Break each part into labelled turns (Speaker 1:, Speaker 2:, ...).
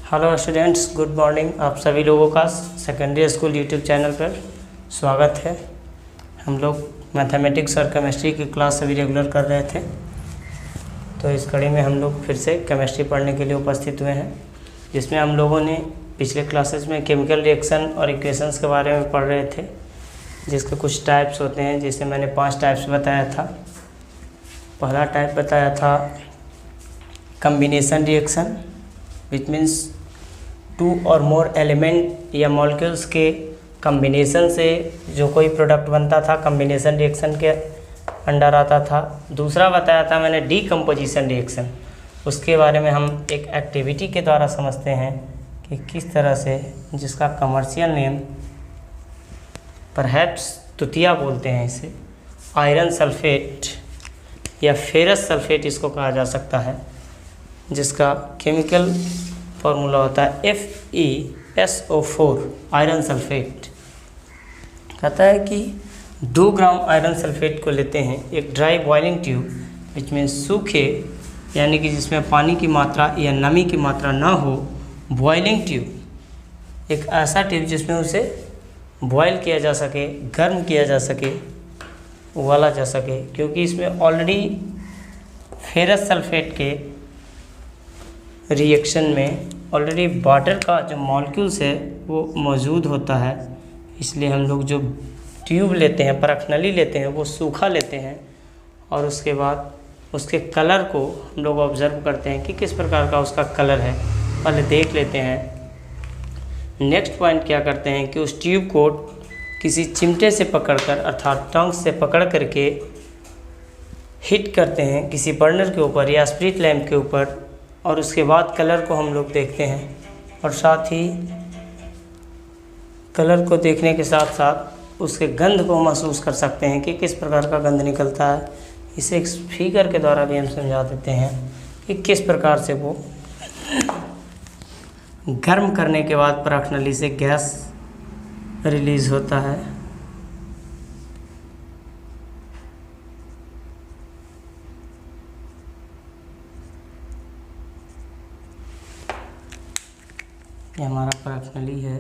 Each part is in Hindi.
Speaker 1: Hello students, good morning. आप सभी लोगों का सेकेंडरी स्कूल यूट्यूब चैनल पर स्वागत है। हम लोग मैथमेटिक्स और केमिस्ट्री की क्लास अभी रेगुलर कर रहे थे, तो इस कड़ी में हम लोग फिर से केमिस्ट्री पढ़ने के लिए उपस्थित हुए हैं, जिसमें हम लोगों ने पिछले क्लासेस में केमिकल रिएक्शन और इक्वेशंस के बारे में पढ़ रहे थे, जिसके कुछ टाइप्स होते हैं। जैसे मैंने 5 टाइप्स बताया था। पहला टाइप बताया था कम्बिनेशन रिएक्शन, विच मीन्स 2 और मोर एलिमेंट या मॉलिक्यूल्स के कम्बिनेशन से जो कोई प्रोडक्ट बनता था, कम्बिनेशन रिएक्शन के अंडर आता था। दूसरा बताया था मैंने डीकम्पोजिशन रिएक्शन। उसके बारे में हम एक एक्टिविटी के द्वारा समझते हैं कि किस तरह से, जिसका कमर्शियल नेम परहैप्स तुतिया बोलते हैं इसे, आयरन सल्फेट या फेरस सल्फेट इसको कहा जा सकता है, जिसका केमिकल फार्मूला होता है FeSO4 आयरन सल्फेट। कहता है कि 2 ग्राम आयरन सल्फेट को लेते हैं एक ड्राई बॉइलिंग ट्यूब, विच में सूखे यानी कि जिसमें पानी की मात्रा या नमी की मात्रा ना हो, बॉइलिंग ट्यूब, एक ऐसा ट्यूब जिसमें उसे बॉयल किया जा सके, गर्म किया जा सके, उबाला जा सके, क्योंकि इसमें ऑलरेडी फेरस सल्फेट के रिएक्शन में ऑलरेडी वाटर का जो मॉलिक्यूल्स है वो मौजूद होता है। इसलिए हम लोग जो ट्यूब लेते हैं, परखनली लेते हैं, वो सूखा लेते हैं और उसके बाद उसके कलर को हम लोग ऑब्ज़र्व करते हैं कि किस प्रकार का उसका कलर है, पहले देख लेते हैं। नेक्स्ट पॉइंट क्या करते हैं कि उस ट्यूब को किसी चिमटे से पकड़कर, अर्थात टंग से पकड़ करके हिट करते हैं किसी बर्नर के ऊपर या स्प्रिट लैम्प के ऊपर, और उसके बाद कलर को हम लोग देखते हैं। और साथ ही कलर को देखने के साथ साथ उसके गंध को महसूस कर सकते हैं कि किस प्रकार का गंध निकलता है। इसे एक फिगर के द्वारा भी हम समझा देते हैं कि किस प्रकार से वो गर्म करने के बाद परखनली से गैस रिलीज़ होता है। ये हमारा परखनली है,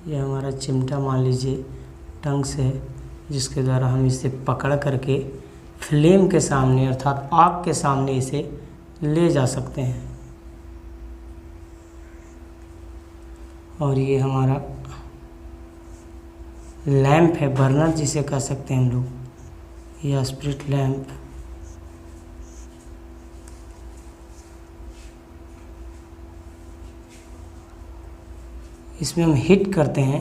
Speaker 1: ये हमारा चिमटा मान लीजिए टंग से, जिसके द्वारा हम इसे पकड़ करके फ्लेम के सामने अर्थात आग के सामने इसे ले जा सकते हैं। और ये हमारा लैंप है, बर्नर जिसे कह सकते हैं हम लोग, या स्प्रिट लैंप। इसमें हम हिट करते हैं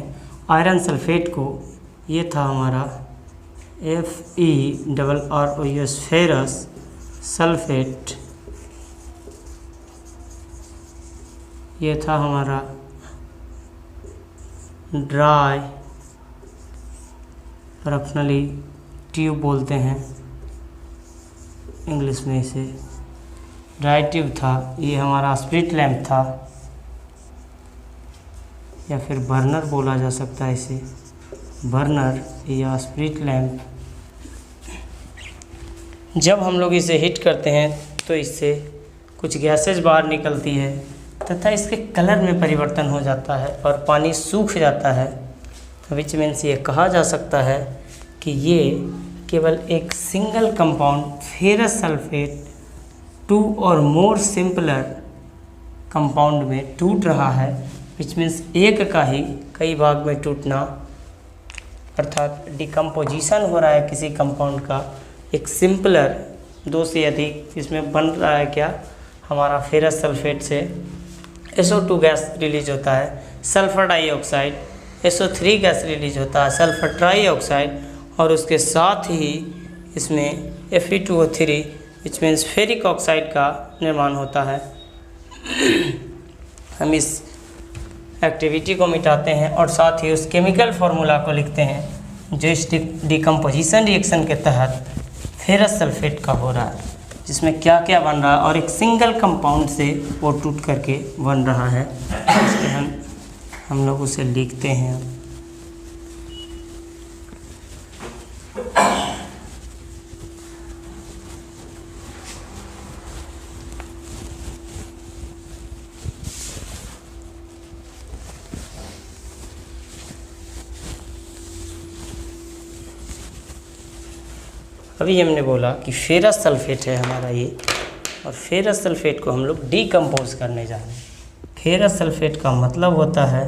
Speaker 1: आयरन सल्फेट को। ये था हमारा FeRrOS फेरस सल्फेट। ये था हमारा ड्राई परखनली ट्यूब बोलते हैं इंग्लिश में इसे, ड्राई ट्यूब था। ये हमारा स्प्रिट लैम्प था, या फिर बर्नर बोला जा सकता है इसे, बर्नर या स्प्रिट लैम्प। जब हम लोग इसे हिट करते हैं तो इससे कुछ गैसेज बाहर निकलती है तथा इसके कलर में परिवर्तन हो जाता है और पानी सूख जाता है। विच मीन्स ये कहा जा सकता है कि ये केवल एक सिंगल कंपाउंड फेरस सल्फेट 2 और मोर सिंपलर कंपाउंड में टूट रहा है। विच मीन्स एक का ही कई भाग में टूटना, अर्थात डिकम्पोजिशन हो रहा है किसी कंपाउंड का। एक सिंपलर 2 से अधिक इसमें बन रहा है क्या, हमारा फेरस सल्फेट से SO2 गैस रिलीज होता है, sulphur dioxide, SO3 gas release होता है, सल्फर ट्राइऑक्साइड, और उसके साथ ही इसमें Fe2O3 which means ferric oxide का निर्माण होता है। हम इस एक्टिविटी को मिटाते हैं और साथ ही उस केमिकल फार्मूला को लिखते हैं जो इस डिकम्पोजिशन रिएक्शन के तहत फेरस सल्फेट का हो रहा है, जिसमें क्या क्या बन रहा है और एक सिंगल कंपाउंड से वो टूट करके बन रहा है। इसलिए हम लोग उसे लिखते हैं। अभी हमने बोला कि फेरस सल्फेट है हमारा ये, और फेरस सल्फेट को हम लोग डीकम्पोज करने जा रहे हैं। फेरस सल्फेट का मतलब होता है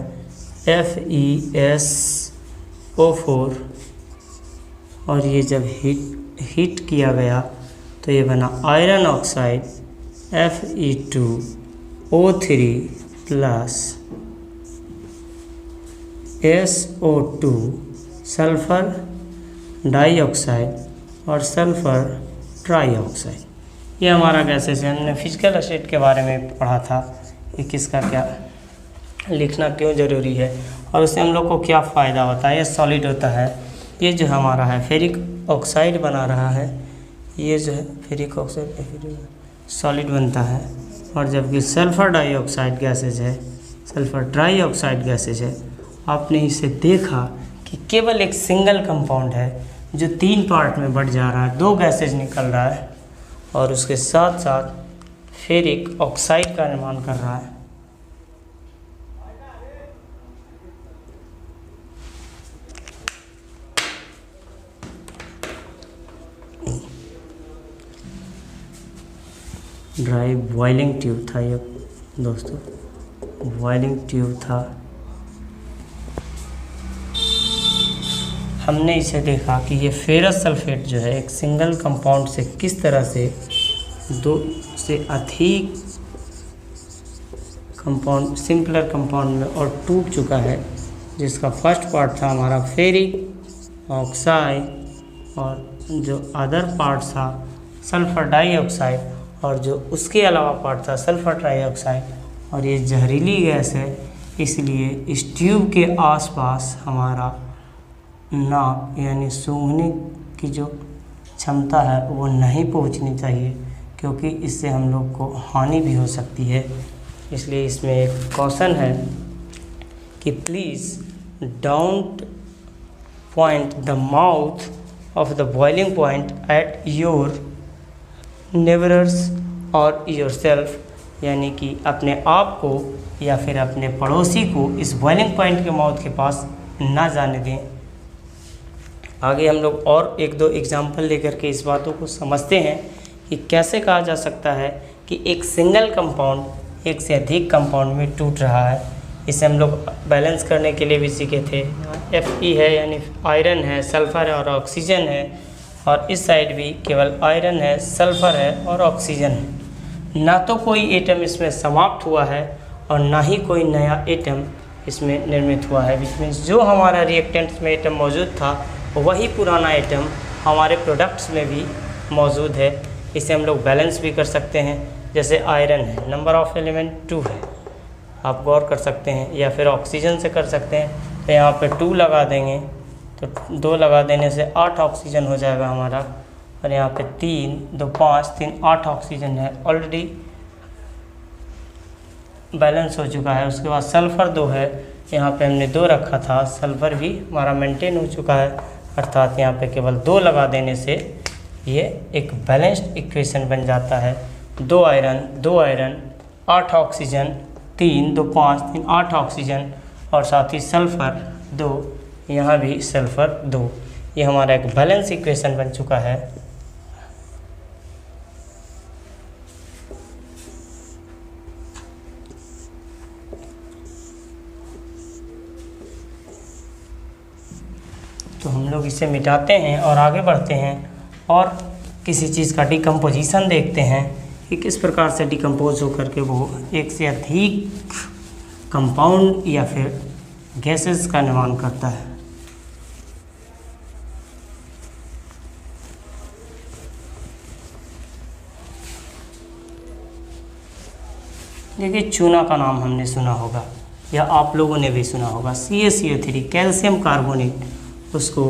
Speaker 1: FeSO4, और ये जब हीट किया गया तो ये बना iron oxide Fe2O3 plus SO2 sulphur dioxide और सल्फ़र ट्राइऑक्साइड। ये हमारा गैसेस है। हमने फिजिकल स्टेट के बारे में पढ़ा था कि किसका क्या लिखना क्यों ज़रूरी है और उससे हम लोग को क्या फ़ायदा होता है। ये सॉलिड होता है, ये जो हमारा है फेरिक ऑक्साइड बना रहा है, ये जो है फेरिक ऑक्साइड सॉलिड बनता है, और जबकि सल्फ़र डाइऑक्साइड गैसेज है, सल्फ़र ट्राइऑक्साइड गैसेज है। आपने इसे देखा कि केवल एक सिंगल कंपाउंड है जो 3 पार्ट में बढ़ जा रहा है, 2 गैसेज निकल रहा है और उसके साथ साथ फेरिक ऑक्साइड का निर्माण कर रहा है। ड्राई बॉइलिंग ट्यूब था ये दोस्तों, बॉइलिंग ट्यूब था। हमने इसे देखा कि ये फेरस सल्फेट जो है एक सिंगल कंपाउंड से किस तरह से 2 से अधिक कंपाउंड सिंपलर कंपाउंड में और टूट चुका है, जिसका फर्स्ट पार्ट था हमारा फेरिक ऑक्साइड और जो अदर पार्ट था सल्फ़र डाइऑक्साइड और जो उसके अलावा पार्ट था सल्फ़र ट्राइऑक्साइड। और ये जहरीली गैस है, इसलिए इस ट्यूब के आसपास हमारा नाक यानी सूंघने की जो क्षमता है वो नहीं पहुंचनी चाहिए, क्योंकि इससे हम लोग को हानि भी हो सकती है। इसलिए इसमें एक कॉशन है कि please don't point the mouth of the boiling point at your neighbours और योरसेल्फ, यानी कि अपने आप को या फिर अपने पड़ोसी को इस बॉइलिंग पॉइंट के माउथ के पास ना जाने दें। आगे हम लोग और 1-2 एग्जाम्पल लेकर के इस बातों को समझते हैं कि कैसे कहा जा सकता है कि एक सिंगल कंपाउंड एक से अधिक कंपाउंड में टूट रहा है। इसे हम लोग बैलेंस करने के लिए भी सीखे थे। Fe है यानी आयरन है, सल्फ़र है और ऑक्सीजन है, और इस साइड भी केवल आयरन है, सल्फ़र है और ऑक्सीजन है। ना तो कोई एटम इसमें समाप्त हुआ है और ना ही कोई नया एटम इसमें निर्मित हुआ है। विच मीन्स जो हमारा रिएक्टेंट्स में एटम मौजूद था वही पुराना एटम हमारे प्रोडक्ट्स में भी मौजूद है। इसे हम लोग बैलेंस भी कर सकते हैं। जैसे आयरन है, नंबर ऑफ़ एलिमेंट 2 है, आप गौर कर सकते हैं, या फिर ऑक्सीजन से कर सकते हैं। तो यहाँ पे 2 लगा देंगे तो 2 लगा देने से 8 ऑक्सीजन हो जाएगा हमारा, और यहाँ पे 3 2 5 3 8 ऑक्सीजन है, ऑलरेडी बैलेंस हो चुका है। उसके बाद सल्फ़र 2 है, यहाँ पे हमने 2 रखा था, सल्फ़र भी हमारा मेंटेन हो चुका है, अर्थात यहाँ पे केवल 2 लगा देने से ये एक बैलेंस्ड इक्वेशन बन जाता है। 2 आयरन 8 ऑक्सीजन, 3 2 5 3 8 ऑक्सीजन, और साथ ही सल्फ़र 2, यहाँ भी सल्फ़र 2। ये हमारा एक बैलेंस इक्वेशन बन चुका है। तो हम लोग इसे मिटाते हैं और आगे बढ़ते हैं और किसी चीज़ का डिकम्पोजिशन देखते हैं कि किस प्रकार से डिकम्पोज होकर के वो एक से अधिक कंपाउंड या फिर गैसेस का निर्माण करता है। देखिए, चूना का नाम हमने सुना होगा या आप लोगों ने भी सुना होगा। CaCO3 कैल्शियम कार्बोनेट, उसको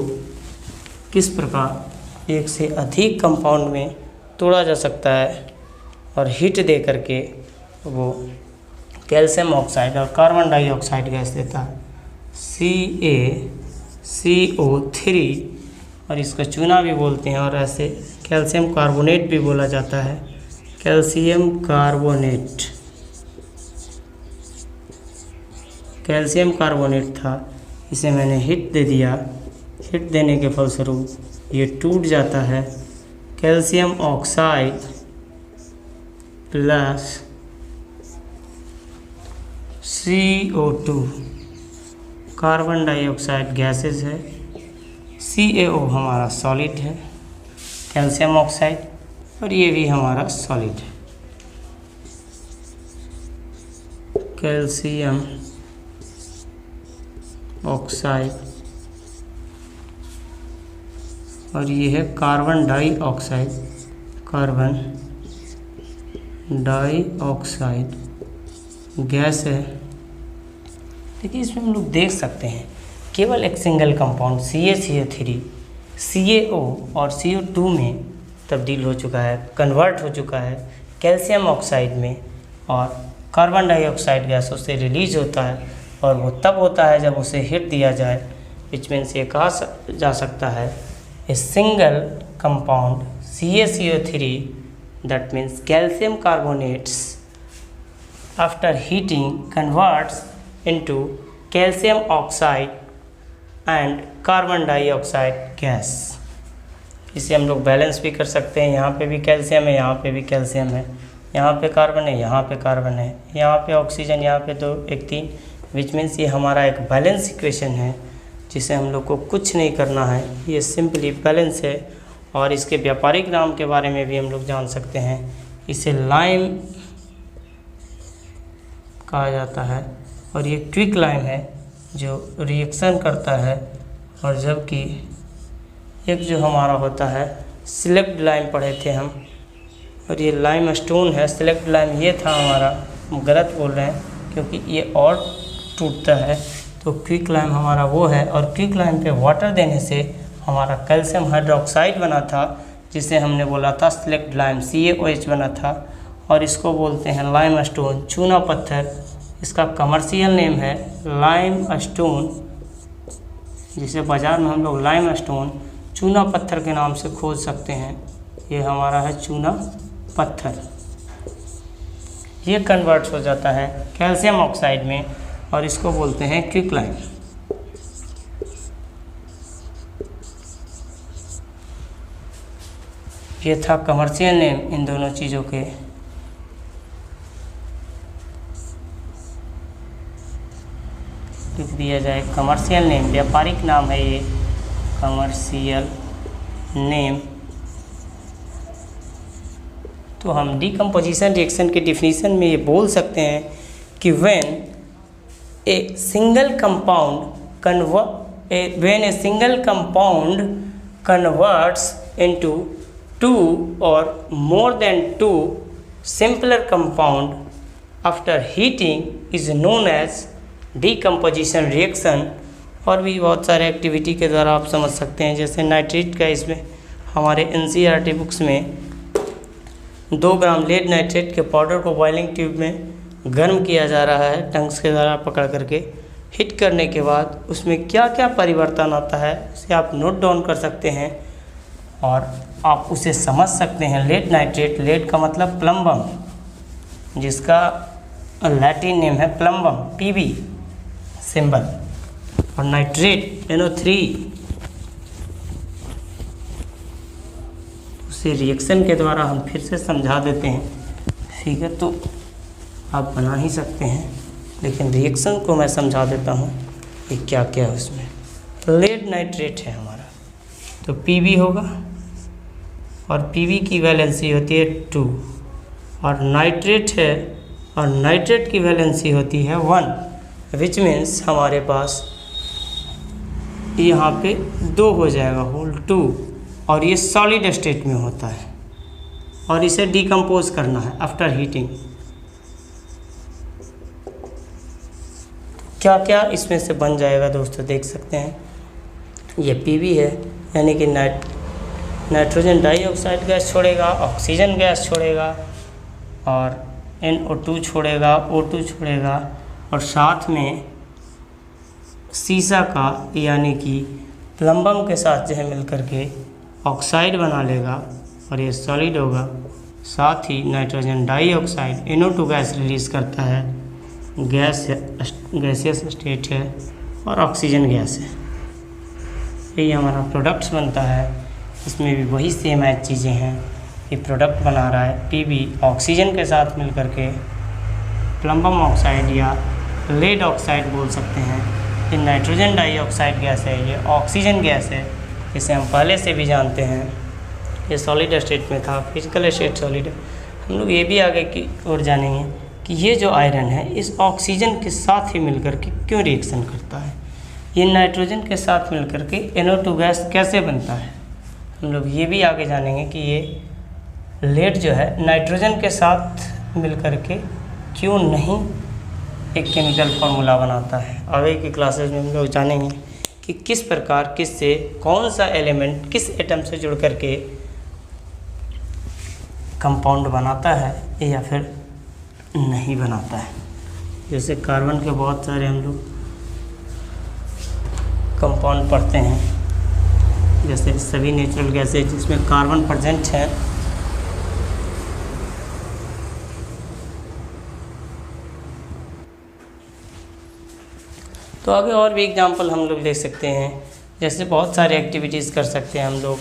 Speaker 1: किस प्रकार एक से अधिक कंपाउंड में तोड़ा जा सकता है और हीट दे करके वो कैल्शियम ऑक्साइड और कार्बन डाइऑक्साइड गैस देता है CaCO3, और इसको चूना भी बोलते हैं, और ऐसे कैल्शियम कार्बोनेट भी बोला जाता है। कैल्शियम कार्बोनेट था, इसे मैंने हीट दे दिया। हीट देने के फलस्वरूप ये टूट जाता है calcium oxide plus CO2 carbon dioxide gases है, CaO हमारा सॉलिड है, कैल्शियम ऑक्साइड, और ये भी हमारा सॉलिड है। कैल्शियम ऑक्साइड और ये है carbon dioxide, carbon dioxide gas है। देखिए इसमें हम लोग देख सकते हैं केवल एक सिंगल कंपाउंड CaCO3 CaO और CO2 में तब्दील हो चुका है, कन्वर्ट हो चुका है कैल्शियम ऑक्साइड में, और कार्बन डाइऑक्साइड गैस उससे रिलीज होता है, और वो तब होता है जब उसे हिट दिया जाए, विच मीन्स ये कहा जा सकता है a single compound CaCO3 that means calcium carbonates after heating converts into calcium oxide and carbon dioxide gas. इसे हम लोग बैलेंस भी कर सकते हैं, यहाँ पे भी कैल्शियम है, यहाँ पे भी कैल्शियम है, यहाँ पे कार्बन है, यहाँ पे कार्बन है, यहाँ पे ऑक्सीजन, यहाँ पे 2 1 3, विच मीन्स ये हमारा एक बैलेंस इक्वेशन है जिसे हम लोग को कुछ नहीं करना है, ये सिंपली बैलेंस है। और इसके व्यापारिक नाम के बारे में भी हम लोग जान सकते हैं, इसे लाइम कहा जाता है, और ये क्विक लाइम है जो रिएक्शन करता है, और जबकि एक जो हमारा होता है सिलेक्ट लाइम पढ़े थे हम, और ये लाइम स्टोन है। सिलेक्ट लाइम ये था हमारा, हम गलत बोल रहे हैं क्योंकि ये और टूटता है, तो क्विक लाइम हमारा वो है। और क्विक लाइम पे वाटर देने से हमारा कैल्शियम हाइड्रोक्साइड बना था, जिसे हमने बोला था सिलेक्ट लाइम, CaOH बना था, और इसको बोलते हैं लाइम स्टोन, चूना पत्थर। इसका कमर्शियल नेम है लाइम स्टोन, जिसे बाज़ार में हम लोग लाइम स्टोन चूना पत्थर के नाम से खोज सकते हैं। ये हमारा है चूना पत्थर। ये कन्वर्ट हो जाता है कैल्शियम ऑक्साइड में, और इसको बोलते हैं क्विक लाइम। ये था कमर्शियल नेम इन दोनों चीज़ों के। लिख दिया जाए कमर्शियल नेम, व्यापारिक नाम है ये, कमर्शियल नेम। तो हम डीकम्पोजिशन रिएक्शन के डिफिनीशन में ये बोल सकते हैं कि when a single compound converts into 2 और more than 2 simpler compound after heating is known as decomposition reaction। और भी बहुत सारे एक्टिविटी के द्वारा आप समझ सकते हैं, जैसे नाइट्रेट का, इसमें हमारे NCERT बुक्स में 2 ग्राम लेड नाइट्रेट के पाउडर को बॉइलिंग ट्यूब में गर्म किया जा रहा है, टंग्स के द्वारा पकड़ करके। हिट करने के बाद उसमें क्या क्या परिवर्तन आता है उसे आप नोट डाउन कर सकते हैं और आप उसे समझ सकते हैं। लेड नाइट्रेट, लेड का मतलब प्लम्बम, जिसका लैटिन नेम है प्लम्बम, Pb सिंबल, और नाइट्रेट NO3। उसे रिएक्शन के द्वारा हम फिर से समझा देते हैं, ठीक है, तो आप बना ही सकते हैं, लेकिन रिएक्शन को मैं समझा देता हूँ कि क्या क्या है उसमें। लेड नाइट्रेट है हमारा, तो Pb होगा, और Pb की वैलेंसी होती है 2, और नाइट्रेट है, और नाइट्रेट की वैलेंसी होती है 1, विच मीन्स हमारे पास यहाँ पे 2 हो जाएगा, होल 2, और ये सॉलिड स्टेट में होता है, और इसे डिकम्पोज करना है आफ्टर हीटिंग। क्या क्या इसमें से बन जाएगा दोस्तों, देख सकते हैं। ये Pb है, यानी कि नाइट्रोजन डाइऑक्साइड गैस छोड़ेगा, ऑक्सीजन गैस छोड़ेगा, और NO2 छोड़ेगा, O2 छोड़ेगा, और साथ में सीसा का यानी कि प्लम्बम के साथ जो है मिल करके ऑक्साइड बना लेगा, और ये सॉलिड होगा। साथ ही nitrogen dioxide NO2 gas release करता है, गैसियस स्टेट है, और ऑक्सीजन गैस है। यही हमारा प्रोडक्ट्स बनता है इसमें भी वही सेम एज चीज़ें हैं कि प्रोडक्ट बना रहा है Pb ऑक्सीजन के साथ मिलकर के प्लम्बम ऑक्साइड या लेड ऑक्साइड बोल सकते हैं। ये नाइट्रोजन डाइऑक्साइड गैस है, ये ऑक्सीजन गैस है, इसे हम पहले से भी जानते हैं। ये सॉलिड स्टेट में था, फिजिकल स्टेट सॉलिड है। हम लोग ये भी आगे की ओर जानेंगे कि ये जो आयरन है इस ऑक्सीजन के साथ ही मिलकर के क्यों रिएक्शन करता है, ये नाइट्रोजन के साथ मिलकर के NO2 गैस कैसे बनता है। हम लोग ये भी आगे जानेंगे कि ये लेड जो है नाइट्रोजन के साथ मिलकर के क्यों नहीं एक केमिकल फार्मूला बनाता है। आगे की क्लासेस में हम लोग जानेंगे कि किस प्रकार किससे कौन सा एलिमेंट किस एटम से जुड़ करके कंपाउंड बनाता है या फिर नहीं बनाता है। जैसे कार्बन के बहुत सारे हम लोग कंपाउंड पढ़ते हैं, जैसे सभी नेचुरल गैसेज जिसमें कार्बन प्रेजेंट है। तो आगे और भी एग्जांपल हम लोग ले सकते हैं, जैसे बहुत सारे एक्टिविटीज़ कर सकते हैं हम लोग,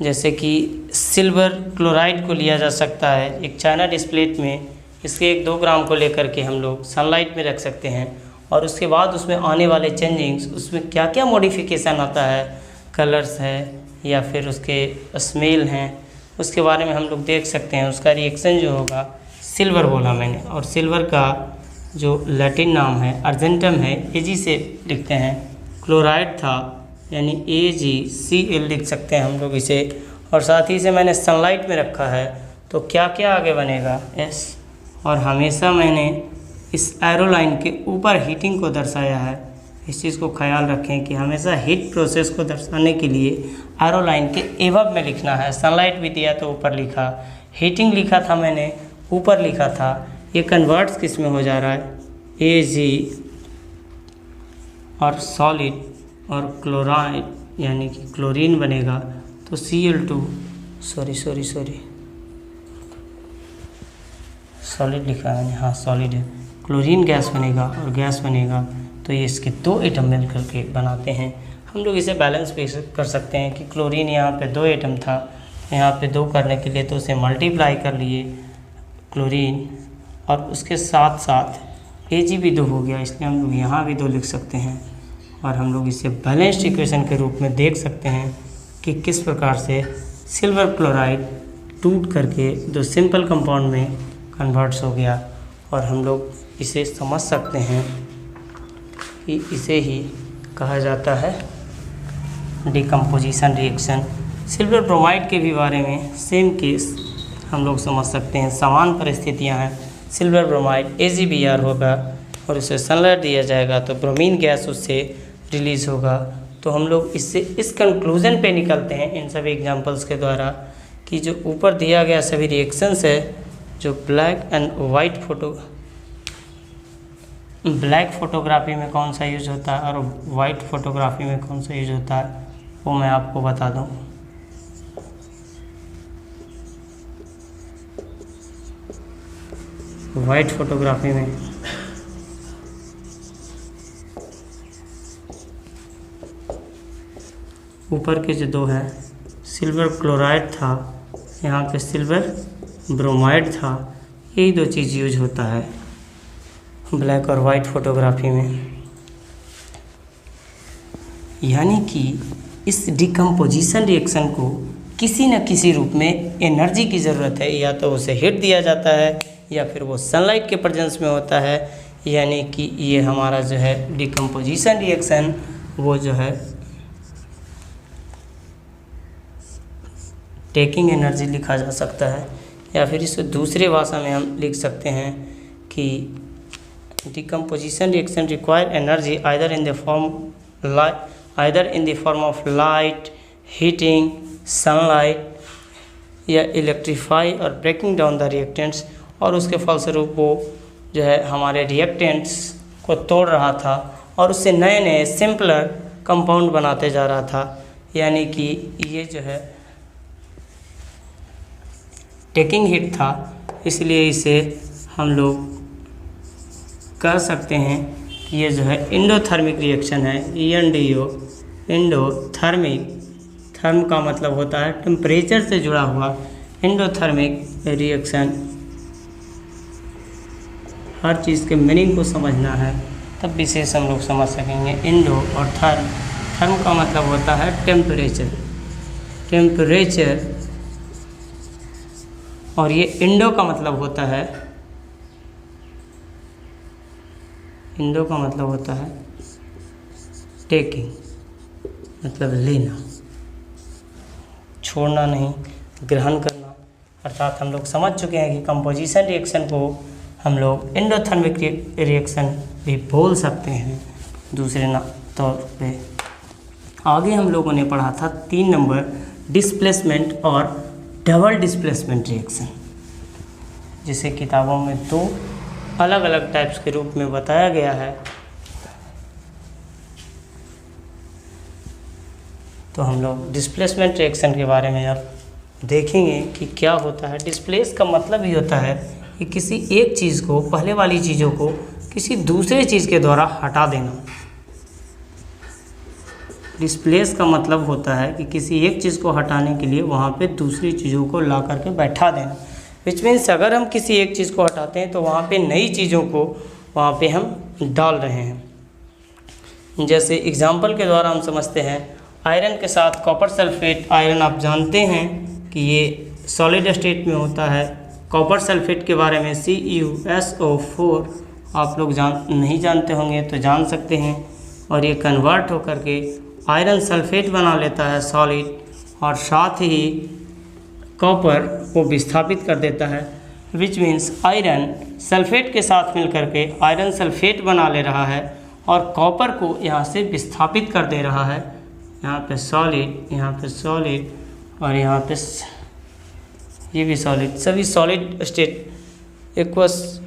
Speaker 1: जैसे कि सिल्वर क्लोराइड को लिया जा सकता है एक चाइना डिस्प्लेट में, इसके 1-2 ग्राम को लेकर के हम लोग सनलाइट में रख सकते हैं और उसके बाद उसमें आने वाले चेंजिंग्स, उसमें क्या क्या मॉडिफिकेशन आता है, कलर्स है या फिर उसके स्मेल हैं, उसके बारे में हम लोग देख सकते हैं। उसका रिएक्शन जो होगा, सिल्वर बोला मैंने, और सिल्वर का जो लैटिन नाम है अर्जेंटम है, Ag से लिखते हैं। क्लोराइड था यानी AgCl लिख सकते हैं हम लोग इसे, और साथ ही से मैंने सनलाइट में रखा है तो क्या क्या आगे बनेगा S। और हमेशा मैंने इस एरो लाइन के ऊपर हीटिंग को दर्शाया है। इस चीज़ को ख्याल रखें कि हमेशा हीट प्रोसेस को दर्शाने के लिए एरो लाइन के एबव में लिखना है। सनलाइट भी दिया तो ऊपर लिखा, हीटिंग लिखा था मैंने ऊपर लिखा था। ये कन्वर्ट्स किस में हो जा रहा है, Ag और सॉलिड और क्लोराइड यानी कि क्लोरीन बनेगा तो Cl2 सॉलिड लिखा है, हाँ सॉलिड है, क्लोरीन गैस बनेगा और गैस बनेगा तो ये इसके 2 एटम मिल करके बनाते हैं। हम लोग इसे बैलेंस भी कर सकते हैं कि क्लोरीन यहाँ पे 2 एटम था, यहाँ पे 2 करने के लिए तो उसे मल्टीप्लाई कर लिए क्लोरीन, और उसके साथ साथ Ag भी 2 हो गया, इसलिए हम लोग यहाँ भी 2 लिख सकते हैं। और हम लोग इसे बैलेंस्ड इक्वेशन के रूप में देख सकते हैं कि किस प्रकार से सिल्वर क्लोराइड टूट करके 2 सिंपल कंपाउंड में कन्वर्ट्स हो गया। और हम लोग इसे समझ सकते हैं कि इसे ही कहा जाता है डिकम्पोजिशन रिएक्शन। सिल्वर ब्रोमाइड के भी बारे में सेम केस हम लोग समझ सकते हैं, समान परिस्थितियां हैं। सिल्वर ब्रोमाइड AgBr होगा और उसे सनलाइट दिया जाएगा तो ब्रोमीन गैस उससे रिलीज़ होगा। तो हम लोग इससे इस कंक्लूजन पे निकलते हैं इन सभी एग्जांपल्स के द्वारा कि जो ऊपर दिया गया सभी रिएक्शंस है, जो ब्लैक फोटोग्राफी में कौन सा यूज होता है और वाइट फोटोग्राफी में कौन सा यूज होता है, वो मैं आपको बता दूँ। वाइट फोटोग्राफी में ऊपर के जो 2 हैं, सिल्वर क्लोराइड था, यहाँ पे सिल्वर ब्रोमाइड था, यही 2 चीज़ यूज होता है ब्लैक और वाइट फोटोग्राफी में। यानी कि इस डिकम्पोजिशन रिएक्शन को किसी न किसी रूप में एनर्जी की ज़रूरत है, या तो उसे हीट दिया जाता है या फिर वो सनलाइट के प्रेजेंस में होता है। यानी कि ये हमारा जो है डिकम्पोजिशन रिएक्शन वो जो है टेकिंग एनर्जी लिखा जा सकता है, या फिर इसे दूसरे भाषा में हम लिख सकते हैं कि decomposition reaction require energy either in the form of light, heating, sunlight या इलेक्ट्रीफाई और ब्रेकिंग डाउन द रिएक्टेंट्स। और उसके फलस्वरूप वो जो है हमारे रिएक्टेंट्स को तोड़ रहा था और उससे नए नए सिंपलर कंपाउंड बनाते जा रहा था। यानी कि ये जो है टेकिंग हीट था, इसलिए इसे हम लोग कह सकते हैं कि ये जो है इंडोथर्मिक रिएक्शन है, ENDO इंडोथर्मिक थर्म का मतलब होता है टेम्परेचर से जुड़ा हुआ। एंडोथर्मिक रिएक्शन, हर चीज़ के मीनिंग को समझना है तब विशेष हम लोग समझ सकेंगे। इंडो और थर्म, थर्म का मतलब होता है टेम्परेचर, टेम्परेचर, और ये इंडो का मतलब होता है, इंडो का मतलब होता है टेकिंग, मतलब लेना, छोड़ना नहीं, ग्रहण करना। अर्थात हम लोग समझ चुके हैं कि कंपोजिशन रिएक्शन को हम लोग एंडोथर्मिक रिएक्शन भी बोल सकते हैं दूसरे तौर पे। आगे हम लोगों ने पढ़ा था 3 नंबर डिस्प्लेसमेंट और डबल डिस्प्लेसमेंट रिएक्शन, जिसे किताबों में 2 अलग अलग टाइप्स के रूप में बताया गया है। तो हम लोग डिस्प्लेसमेंट रिएक्शन के बारे में अब देखेंगे कि क्या होता है। डिस्प्लेस का मतलब ही होता है कि किसी एक चीज़ को, पहले वाली चीज़ों को किसी दूसरे चीज़ के द्वारा हटा देना। डिस्प्लेस का मतलब होता है कि किसी एक चीज़ को हटाने के लिए वहाँ पे दूसरी चीज़ों को ला करके बैठा देना। विच मीन्स अगर हम किसी एक चीज़ को हटाते हैं तो वहाँ पे नई चीज़ों को वहाँ पे हम डाल रहे हैं। जैसे एग्जाम्पल के द्वारा हम समझते हैं, आयरन के साथ कॉपर सल्फेट। आयरन आप जानते हैं कि ये सॉलिड स्टेट में होता है। कॉपर सल्फेट के बारे में CuSO4 आप लोग नहीं जानते होंगे तो जान सकते हैं, और ये कन्वर्ट होकर के आयरन सल्फेट बना लेता है सॉलिड, और साथ ही कॉपर को विस्थापित कर देता है। विच मीन्स आयरन सल्फेट के साथ मिल करके आयरन सल्फेट बना ले रहा है और कॉपर को यहाँ से विस्थापित कर दे रहा है। यहाँ पे सॉलिड, यहाँ पे सॉलिड, और यहाँ पे ये भी सॉलिड, सभी सॉलिड स्टेट एक्वस।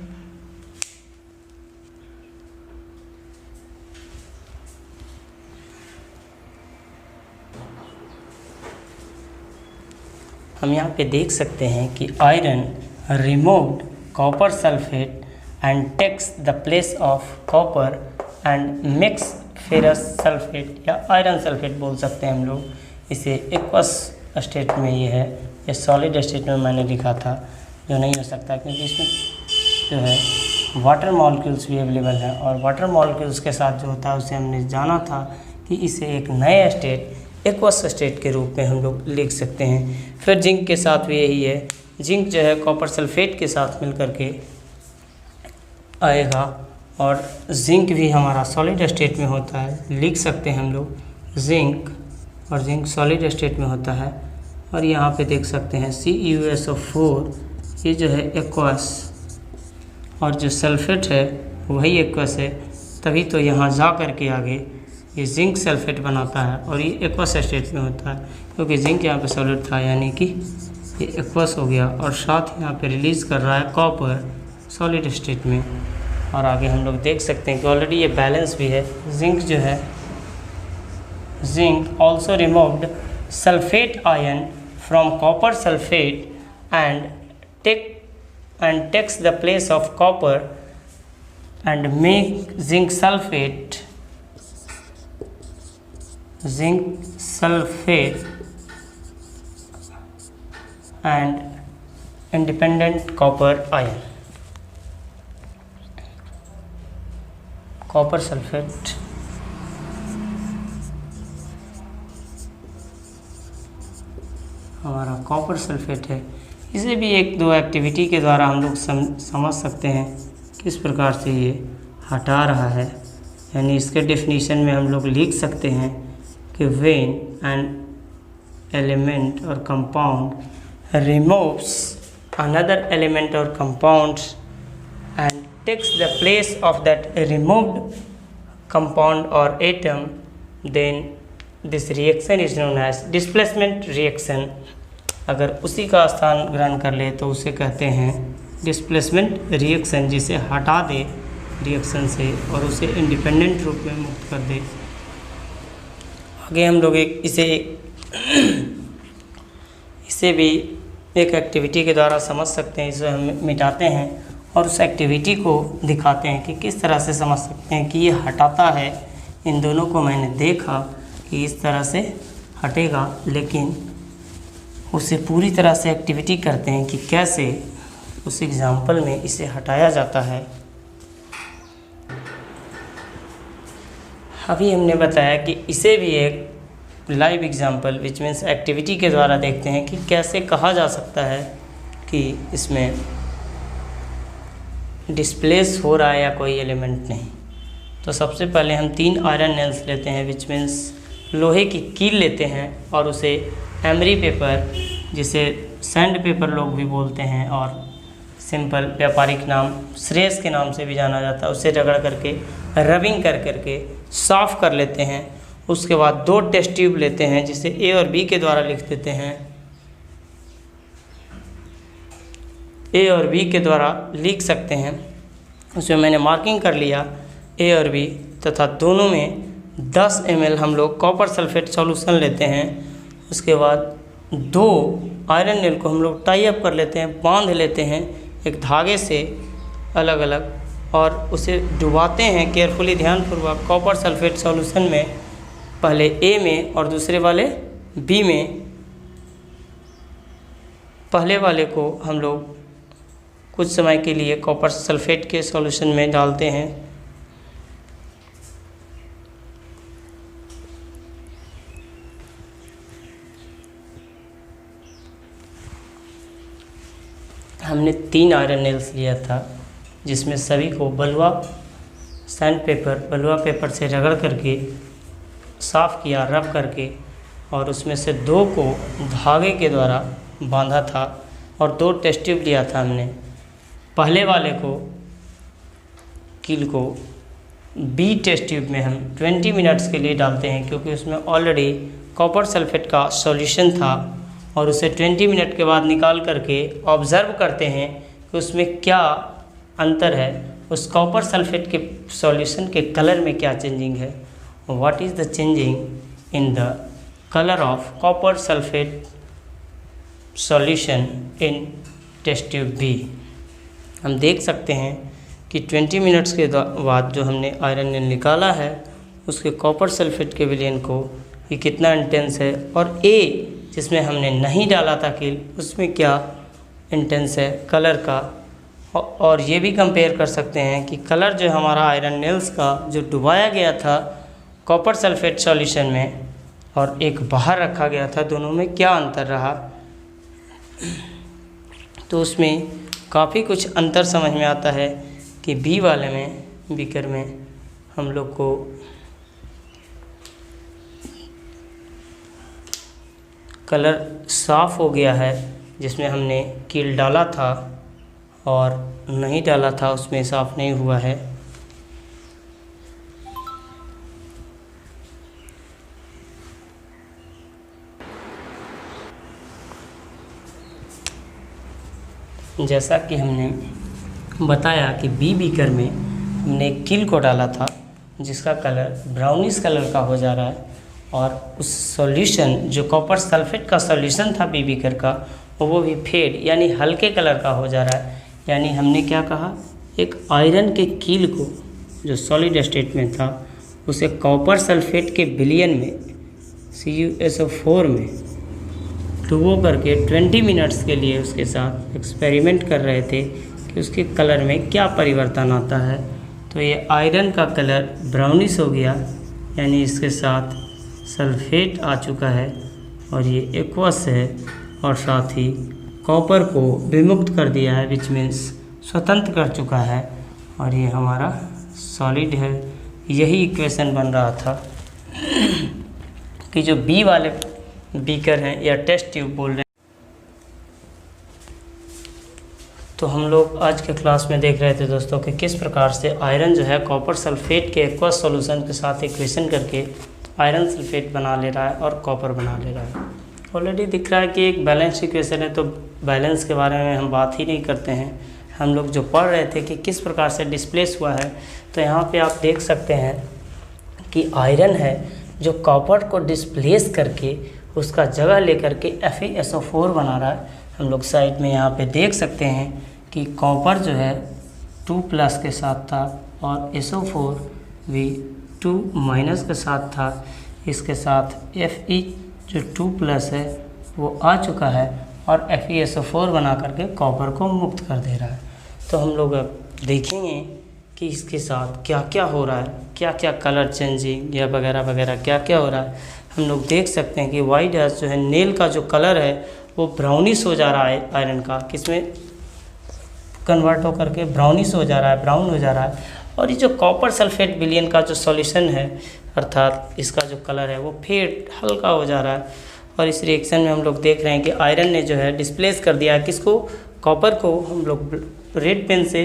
Speaker 1: हम यहाँ पे देख सकते हैं कि iron removed copper sulphate and takes the place of copper and mix ferrous sulphate या आयरन सल्फेट बोल सकते हैं हम लोग। इसे एक्वस स्टेट में ये है, ये सॉलिड स्टेट में मैंने लिखा था, जो नहीं हो सकता क्योंकि इसमें जो है वाटर मॉलिक्यूल्स भी अवेलेबल हैं, और वाटर मॉलिक्यूल्स के साथ जो होता है उसे हमने जाना था कि इसे एक नए स्टेट, एक्वस स्टेट के रूप में हम लोग लिख सकते हैं। फिर जिंक के साथ भी यही है, जिंक जो है कॉपर सल्फेट के साथ मिल करके आएगा, और जिंक भी हमारा सॉलिड स्टेट में होता है, लिख सकते हैं हम लोग जिंक, और जिंक सॉलिड स्टेट में होता है। और यहाँ पे देख सकते हैं CuSO4, ये जो है एक्वस, और जो सल्फेट है वही एक्वस है, तभी तो यहाँ जा कर के आगे ये जिंक सल्फेट बनाता है और ये एक्वस स्टेट में होता है, क्योंकि जिंक यहाँ पे सॉलिड था यानी कि ये एक्वस हो गया, और साथ यहाँ पे रिलीज़ कर रहा है कॉपर सॉलिड स्टेट में। और आगे हम लोग देख सकते हैं कि ऑलरेडी ये बैलेंस भी है। जिंक जो है, zinc also removed sulphate ion from copper sulfate and takes the place of copper and make zinc sulfate and independent copper ion. Copper sulfate हमारा कॉपर सल्फेट है। इसे भी 1-2 एक्टिविटी के द्वारा हम लोग समझ सकते हैं किस प्रकार से ये हटा रहा है। यानी इसके डेफिनेशन में हम लोग लिख सकते हैं कि when an element or compound removes another element or compound and takes the place of that removed compound or atom, then this reaction is known as displacement reaction. अगर उसी का स्थान ग्रहण कर ले तो उसे कहते हैं डिस्प्लेसमेंट रिएक्शन, जिसे हटा दे रिएक्शन से और उसे इंडिपेंडेंट रूप में मुक्त कर दे। आगे हम लोग इसे भी एक एक्टिविटी के द्वारा समझ सकते हैं। इसे हम मिटाते हैं और उस एक्टिविटी को दिखाते हैं कि किस तरह से समझ सकते हैं कि ये हटाता है। इन दोनों को मैंने देखा कि इस तरह से हटेगा, लेकिन उसे पूरी तरह से एक्टिविटी करते हैं कि कैसे उस एग्जाम्पल में इसे हटाया जाता है। अभी हमने बताया कि इसे भी एक live example which means activity के द्वारा देखते हैं कि कैसे कहा जा सकता है कि इसमें डिस्प्लेस हो रहा है या कोई एलिमेंट नहीं। तो सबसे पहले हम 3 आयरन नेल्स लेते हैं विच मीन्स लोहे की कील लेते हैं और उसे एमरी पेपर, जिसे सैंड पेपर लोग भी बोलते हैं और सिंपल व्यापारिक नाम श्रेयस के नाम से भी जाना जाता है, उसे रगड़ करके रबिंग कर करके साफ़ कर लेते हैं। उसके बाद 2 टेस्ट ट्यूब लेते हैं जिसे ए और बी के द्वारा लिख देते हैं, ए और बी के द्वारा लिख सकते हैं। उसमें मैंने मार्किंग कर लिया ए और बी, तथा दोनों में 10 ml हम लोग कॉपर सल्फेट सॉल्यूशन लेते हैं। उसके बाद 2 आयरन नेल को हम लोग टाई अप कर लेते हैं, बांध लेते हैं एक धागे से अलग अलग, और उसे डुबाते हैं केयरफुली, ध्यानपूर्वक कॉपर सल्फेट सॉल्यूशन में, पहले ए में और दूसरे वाले बी में। पहले वाले को हम लोग कुछ समय के लिए कॉपर सल्फेट के सॉल्यूशन में डालते हैं। हमने 3 आयरन नेल्स लिया था जिसमें सभी को बलुआ पेपर से रगड़ करके साफ़ किया, रब करके, और उसमें से 2 को धागे के द्वारा बांधा था और 2 टेस्ट ट्यूब लिया था हमने। पहले वाले को कील को बी टेस्ट ट्यूब में हम 20 मिनट्स के लिए डालते हैं, क्योंकि उसमें ऑलरेडी कॉपर सल्फेट का सॉल्यूशन था, और उसे 20 मिनट के बाद निकाल करके ऑब्ज़र्व करते हैं कि उसमें क्या अंतर है, उस कॉपर सल्फेट के सॉल्यूशन के कलर में क्या चेंजिंग है, what is the changing in the colour of copper sulphate solution in test tube B. हम देख सकते हैं कि 20 मिनट्स के बाद जो हमने आयरन नेल निकाला है उसके कॉपर सल्फेट के विलयन को ये कितना इंटेंस है, और ए जिसमें हमने नहीं डाला था कील उसमें क्या इंटेंस है कलर का। और ये भी कंपेयर कर सकते हैं कि कलर जो हमारा आयरन नेल्स का जो डुबाया गया था कॉपर सल्फेट सॉल्यूशन में और एक बाहर रखा गया था, दोनों में क्या अंतर रहा। तो उसमें काफ़ी कुछ अंतर समझ में आता है कि बी वाले में, बीकर में हम लोग को कलर साफ़ हो गया है, जिसमें हमने कील डाला था और नहीं डाला था उसमें साफ़ नहीं हुआ है। जैसा कि हमने बताया कि बी बीकर में हमने कील को डाला था जिसका कलर ब्राउनिश कलर का हो जा रहा है, और उस सॉल्यूशन जो कॉपर सल्फेट का सॉल्यूशन था बी बीकर का वो भी फेड यानी हल्के कलर का हो जा रहा है। यानी हमने क्या कहा, एक आयरन के कील को जो सॉलिड स्टेट में था उसे कॉपर सल्फेट के विलयन में CuSO4 में डुबो करके 20 मिनट्स के लिए उसके साथ एक्सपेरिमेंट कर रहे थे कि उसके कलर में क्या परिवर्तन आता है। तो ये आयरन का कलर ब्राउनिश हो गया, यानी इसके साथ सल्फेट आ चुका है, और ये एक्वस है, और साथ ही कॉपर को विमुक्त कर दिया है, विच मीन्स स्वतंत्र कर चुका है, और ये हमारा सॉलिड है। यही इक्वेशन बन रहा था कि जो बी वाले बीकर हैं या टेस्ट ट्यूब बोल रहे हैं। तो हम लोग आज के क्लास में देख रहे थे दोस्तों कि किस प्रकार से आयरन जो है कॉपर सल्फेट के एक्वस सॉल्यूशन के साथ इक्वेशन करके आयरन सल्फेट बना ले रहा है और कॉपर बना ले रहा है। ऑलरेडी दिख रहा है कि एक बैलेंस इक्वेशन है, तो बैलेंस के बारे में हम बात ही नहीं करते हैं। हम लोग जो पढ़ रहे थे कि किस प्रकार से डिस्प्लेस हुआ है, तो यहाँ पे आप देख सकते हैं कि आयरन है जो कॉपर को डिस्प्लेस करके उसका जगह लेकर के FeSO4 बना रहा है। हम लोग साइड में यहाँ पे देख सकते हैं कि कॉपर जो है 2+ के साथ था और SO4 भी 2- के साथ था। इसके साथ जो 2+ है वो आ चुका है और FeSO4 बना करके कॉपर को मुक्त कर दे रहा है। तो हम लोग अब देखेंगे कि इसके साथ क्या क्या हो रहा है, क्या क्या कलर चेंजिंग या वगैरह वगैरह क्या क्या हो रहा है। हम लोग देख सकते हैं कि वाइट डैश जो है नेल का जो कलर है वो ब्राउनिश हो जा रहा है, आयरन का किसमें कन्वर्ट होकर के ब्राउनिश हो जा रहा है, ब्राउन हो जा रहा है। और ये जो कॉपर सल्फेट विलयन का जो सॉल्यूशन है अर्थात इसका जो कलर है वो फेड हल्का हो जा रहा है। और इस रिएक्शन में हम लोग देख रहे हैं कि आयरन ने जो है डिस्प्लेस कर दिया है किसको, कॉपर को। हम लोग रेड पेन से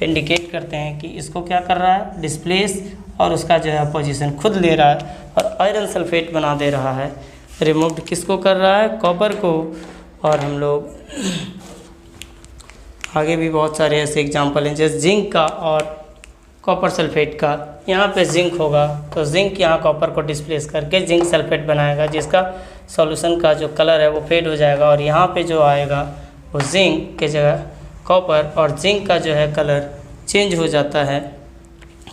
Speaker 1: इंडिकेट करते हैं कि इसको क्या कर रहा है, डिस्प्लेस, और उसका जो है पोजीशन खुद ले रहा है और आयरन सल्फेट बना दे रहा है। रिमूव्ड किसको कर रहा है, कॉपर को। और हम लोग आगे भी बहुत सारे ऐसे एग्जांपल हैं जैसे जिंक का और कॉपर सल्फेट का। यहाँ पे जिंक होगा तो जिंक यहाँ कॉपर को डिस्प्लेस करके जिंक सल्फेट बनाएगा जिसका सॉल्यूशन का जो कलर है वो फेड हो जाएगा। और यहाँ पे जो आएगा वो जिंक के जगह कॉपर, और जिंक का जो है कलर चेंज हो जाता है।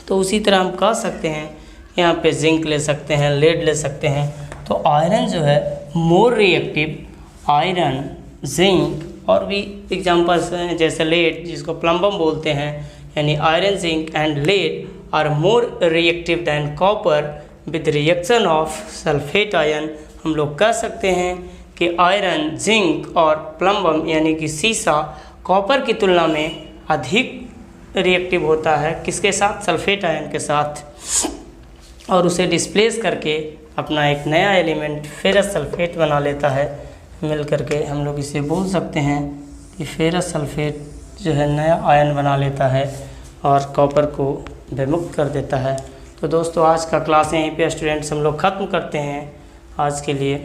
Speaker 1: तो उसी तरह हम कह सकते हैं यहाँ पे जिंक ले सकते हैं, लेड ले सकते हैं। तो आयरन जो है मोर रिएक्टिव, आयरन, जिंक और भी एग्जांपल्स हैं जैसे लेड जिसको प्लम्बम बोलते हैं, यानी iron, zinc and lead are more reactive than copper with reaction of sulphate ion. हम लोग कह सकते हैं कि आयरन, जिंक और प्लम्बम यानी कि सीसा कॉपर की तुलना में अधिक रिएक्टिव होता है किसके साथ, सल्फेट आयन के साथ, और उसे डिस्प्लेस करके अपना एक नया एलिमेंट फेरस सल्फेट बना लेता है। मिल करके हम लोग इसे बोल सकते हैं कि फेरस सल्फेट जो है नया आयन बना लेता है और कॉपर को विमुक्त कर देता है। तो दोस्तों आज का क्लास यहीं पे स्टूडेंट्स हम लोग ख़त्म करते हैं आज के लिए।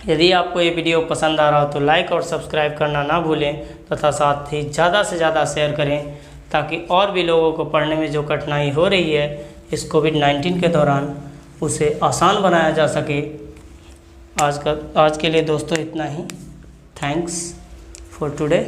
Speaker 1: यदि आपको ये वीडियो पसंद आ रहा हो तो लाइक और सब्सक्राइब करना ना भूलें तथा साथ ही ज़्यादा से ज़्यादा शेयर करें ताकि और भी लोगों को पढ़ने में जो कठिनाई हो रही है इस कोविड-19 के दौरान उसे आसान बनाया जा सके। आज के लिए दोस्तों इतना ही। Thanks for today.